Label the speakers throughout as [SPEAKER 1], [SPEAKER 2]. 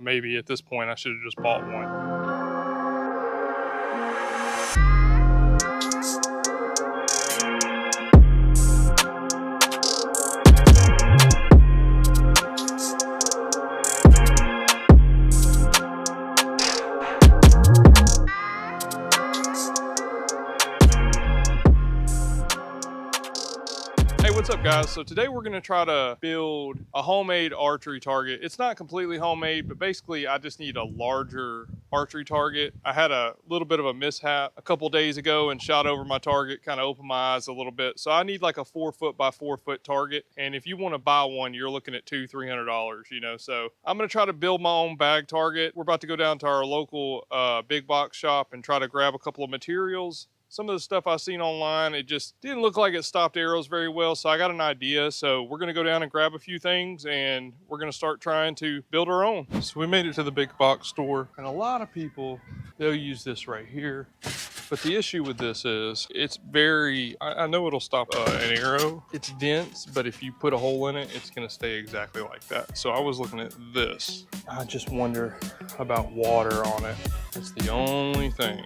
[SPEAKER 1] Maybe at this point I should have just bought one. Hey, what's up guys? So today we're gonna try to build a homemade archery target. It's not completely homemade, but basically I just need a larger archery target. I had a little bit of a mishap a couple days ago and shot over my target, kind of opened my eyes a little bit. So I need like a 4 foot by 4 foot target. And if you want to buy one, you're looking at $200-300, you know. So I'm gonna try to build my own bag target. We're about to go down to our local big box shop and try to grab a couple of materials. Some of the stuff I've seen online, it just didn't look like it stopped arrows very well, so I got an idea. So we're gonna go down and grab a few things and we're gonna start trying to build our own. So we made it to the big box store, and a lot of people, they'll use this right here. But the issue with this is it's very, I know it'll stop an arrow. It's dense, but if you put a hole in it, it's gonna stay exactly like that. So I was looking at this. I just wonder about water on it. It's the only thing.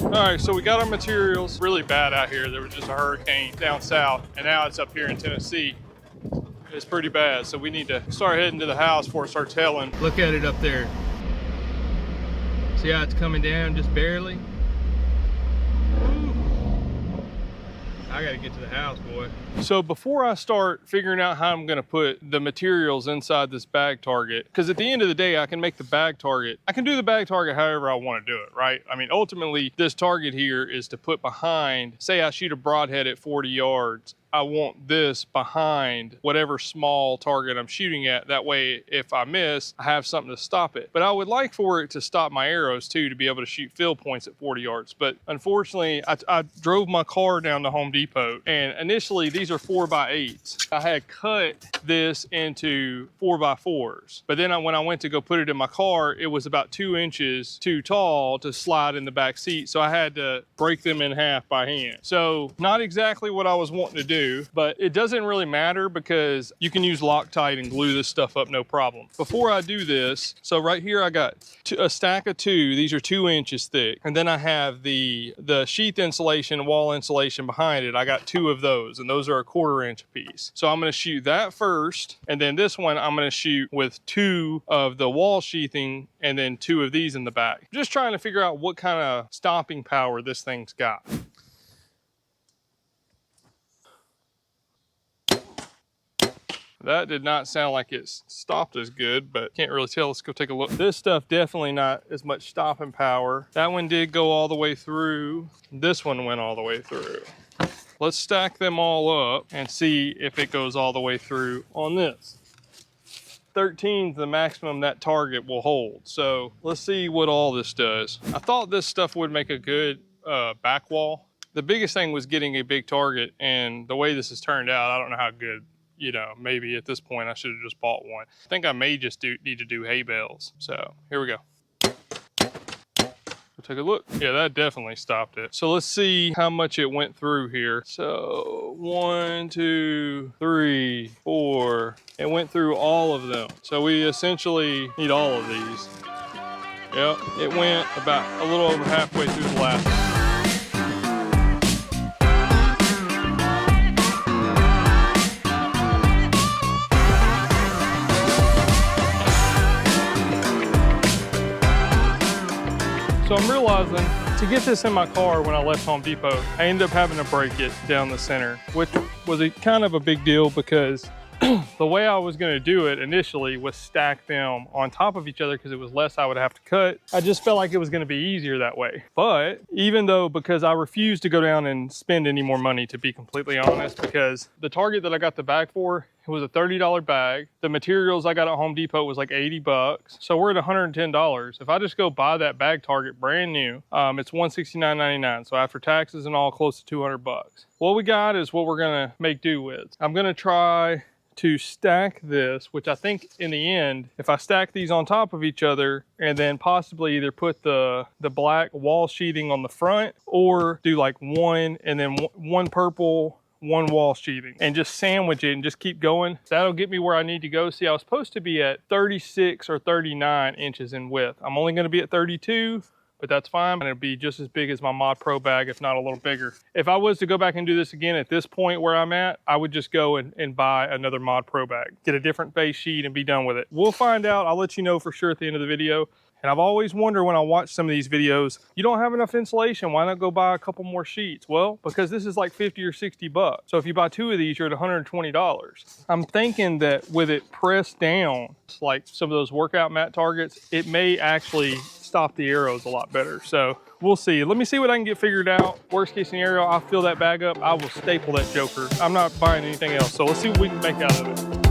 [SPEAKER 1] All right, so we got our materials. Really bad out here. There was just a hurricane down south, and now it's up here in Tennessee. It's pretty bad, so we need to start heading to the house before it starts hailing. Look at it up there. See how it's coming down just barely? Ooh. I gotta get to the house, boy. So before I start figuring out how I'm gonna put the materials inside this bag target, because at the end of the day, I can make the bag target, I can do the bag target however I wanna do it, right? I mean, ultimately, this target here is to put behind, say I shoot a broadhead at 40 yards, I want this behind whatever small target I'm shooting at. That way, if I miss, I have something to stop it. But I would like for it to stop my arrows too, to be able to shoot field points at 40 yards. But unfortunately, I drove my car down to Home Depot, and initially these are 4x8s. I had cut this into 4x4s. But then when I went to go put it in my car, it was about 2 inches too tall to slide in the back seat. So I had to break them in half by hand. So not exactly what I was wanting to do, but it doesn't really matter because you can use Loctite and glue this stuff up no problem. Before I do this, so right here I got a stack of 2. These are 2 inches thick, and then I have the sheath insulation, wall insulation behind it. I got 2 of those, and those are a 1/4 inch a piece. So I'm going to shoot that first, and then this one I'm going to shoot with 2 of the wall sheathing and then 2 of these in the back. Just trying to figure out what kind of stopping power this thing's got. That did not sound like it stopped as good, but can't really tell. Let's go take a look. This stuff definitely not as much stopping power. That one did go all the way through. This one went all the way through. Let's stack them all up and see if it goes all the way through on this. 13 is the maximum that target will hold. So let's see what all this does. I thought this stuff would make a good back wall. The biggest thing was getting a big target, and the way this has turned out, I don't know how good. You know, maybe at this point I should have just bought one. I think I may just need to do hay bales. So here we go. We'll take a look. Yeah, that definitely stopped it. So let's see how much it went through here. So 1, 2, 3, 4. It went through all of them. So we essentially need all of these. Yep, it went about a little over halfway through the last one. So I'm realizing to get this in my car when I left Home Depot, I ended up having to break it down the center, which was kind of a big deal because the way I was gonna do it initially was stack them on top of each other because it was less I would have to cut. I just felt like it was gonna be easier that way. But even though, because I refused to go down and spend any more money, to be completely honest, because the target that I got the bag for, it was a $30 bag. The materials I got at Home Depot was like 80 bucks. So we're at $110. If I just go buy that bag target brand new, it's $169.99. So after taxes and all, close to 200 bucks. What we got is what we're gonna make do with. I'm gonna try to stack this, which I think in the end, if I stack these on top of each other and then possibly either put the black wall sheathing on the front or do like one and then one purple, one wall sheathing and just sandwich it and just keep going. That'll get me where I need to go. See, I was supposed to be at 36 or 39 inches in width. I'm only going to be at 32, but that's fine. And it'll be just as big as my Mod Pro bag, if not a little bigger. If I was to go back and do this again at this point where I'm at, I would just go and buy another Mod Pro bag, get a different base sheet and be done with it. We'll find out. I'll let you know for sure at the end of the video. And I've always wondered when I watch some of these videos, you don't have enough insulation, why not go buy a couple more sheets? Well, because this is like 50 or 60 bucks. So if you buy 2 of these, you're at $120. I'm thinking that with it pressed down, like some of those workout mat targets, it may actually stop the arrows a lot better. So we'll see. Let me see what I can get figured out. Worst case scenario, I'll fill that bag up. I will staple that joker. I'm not buying anything else. So let's see what we can make out of it.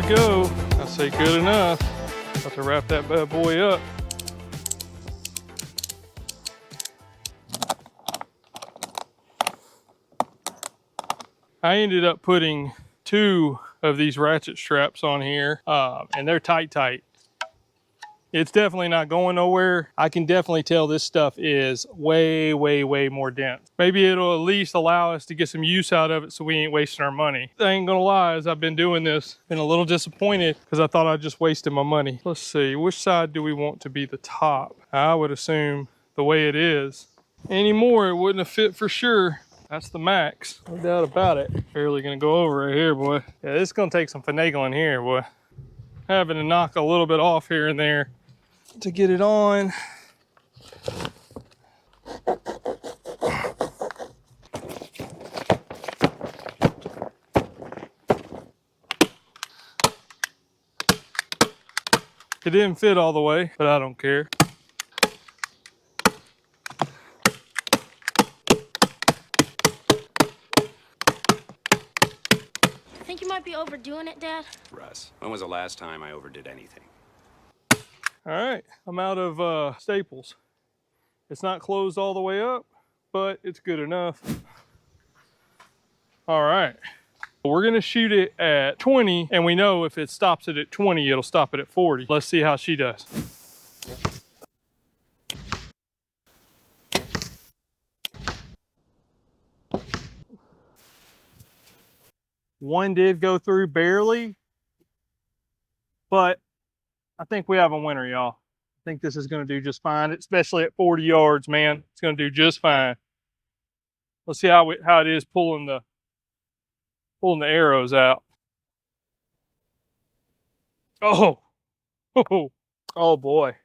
[SPEAKER 1] Go. I say good enough. Have to wrap that bad boy up. I ended up putting 2 of these ratchet straps on here, and they're tight. It's definitely not going nowhere. I can definitely tell this stuff is way more dense. Maybe it'll at least allow us to get some use out of it so we ain't wasting our money. I ain't gonna lie, as I've been doing this, been a little disappointed because I thought I just wasted my money. Let's see, which side do we want to be the top? I would assume the way it is. Anymore, it wouldn't have fit for sure. That's the max, no doubt about it. Barely gonna go over right here, boy. Yeah, this is gonna take some finagling here, boy. Having to knock a little bit off here and there to get it on. It didn't fit all the way, but I don't care.
[SPEAKER 2] Think you might be overdoing it, Dad?
[SPEAKER 3] Russ, when was the last time I overdid anything?
[SPEAKER 1] All right, I'm out of staples. It's not closed all the way up, but it's good enough. All right, we're gonna shoot it at 20, and we know if it stops it at 20, it'll stop it at 40. Let's see how she does. One did go through barely, but I think we have a winner, y'all. I think this is going to do just fine, especially at 40 yards, man. It's going to do just fine. Let's see how it is pulling the arrows out. Oh, oh boy.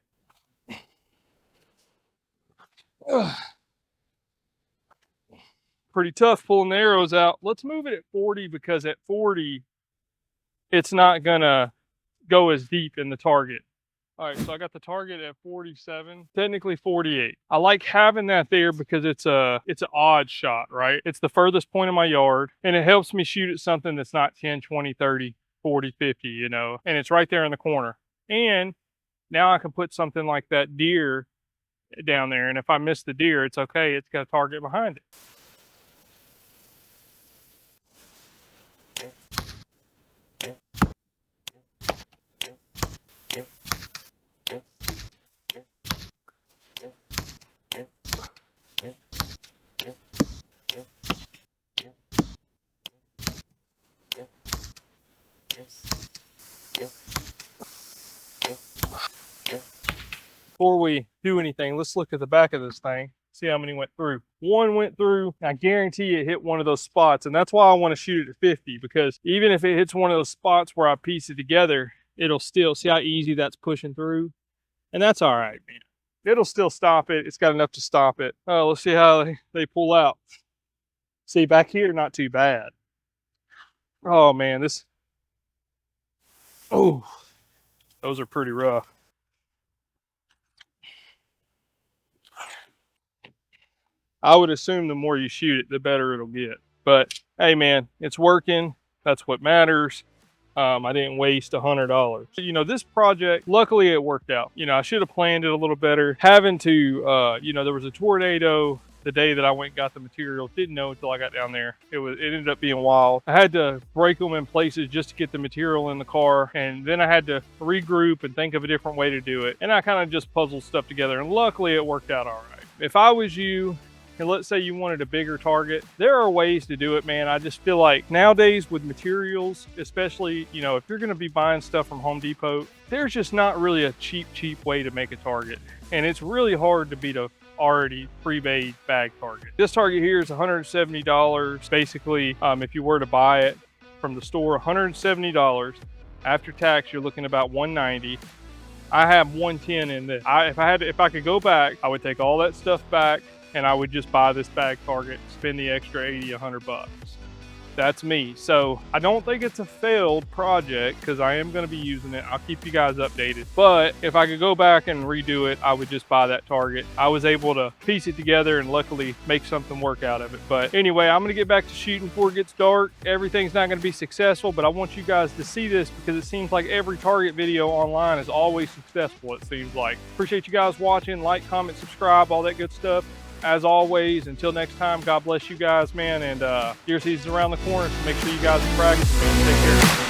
[SPEAKER 1] Pretty tough pulling the arrows out. Let's move it at 40 because at 40, it's not gonna go as deep in the target. All right, so I got the target at 47, technically 48. I like having that there because it's an odd shot, right? It's the furthest point of my yard, and it helps me shoot at something that's not 10, 20, 30, 40, 50, you know, and it's right there in the corner. And now I can put something like that deer down there, and if I miss the deer, it's okay. It's got a target behind it. Before we do anything, let's look at the back of this thing, see how many went through. One went through. I guarantee it hit one of those spots, and that's why I want to shoot it at 50, because even if it hits one of those spots where I piece it together, it'll still, see how easy that's pushing through? And that's all right, man. It'll still stop it. It's got enough to stop it. Oh, let's see how they pull out. See, back here, not too bad. Oh, man, this, oh, those are pretty rough. I would assume the more you shoot it, the better it'll get. But hey, man, it's working. That's what matters. I didn't waste $100. You know, this project, luckily it worked out. You know, I should have planned it a little better. Having to, you know, there was a tornado the day that I went and got the materials. Didn't know until I got down there. It ended up being wild. I had to break them in places just to get the material in the car. And then I had to regroup and think of a different way to do it. And I kind of just puzzled stuff together. And luckily it worked out all right. If I was you, and let's say you wanted a bigger target, there are ways to do it, man. I just feel like nowadays with materials, especially, you know, if you're going to be buying stuff from Home Depot, there's just not really a cheap way to make a target. And it's really hard to beat a already pre-made bag target. This target here is $170. Basically, if you were to buy it from the store, $170. After tax, you're looking about $190. I have $110 in this. If I could go back, I would take all that stuff back, and I would just buy this bag target, spend the extra 80, 100 bucks. That's me. So I don't think it's a failed project because I am going to be using it. I'll keep you guys updated. But if I could go back and redo it, I would just buy that target. I was able to piece it together and luckily make something work out of it. But anyway, I'm going to get back to shooting before it gets dark. Everything's not going to be successful, but I want you guys to see this because it seems like every target video online is always successful, it seems like. Appreciate you guys watching. Like, comment, subscribe, all that good stuff. As always, until next time, God bless you guys, man, and deer season's around the corner, so make sure you guys are practicing, man. Take care.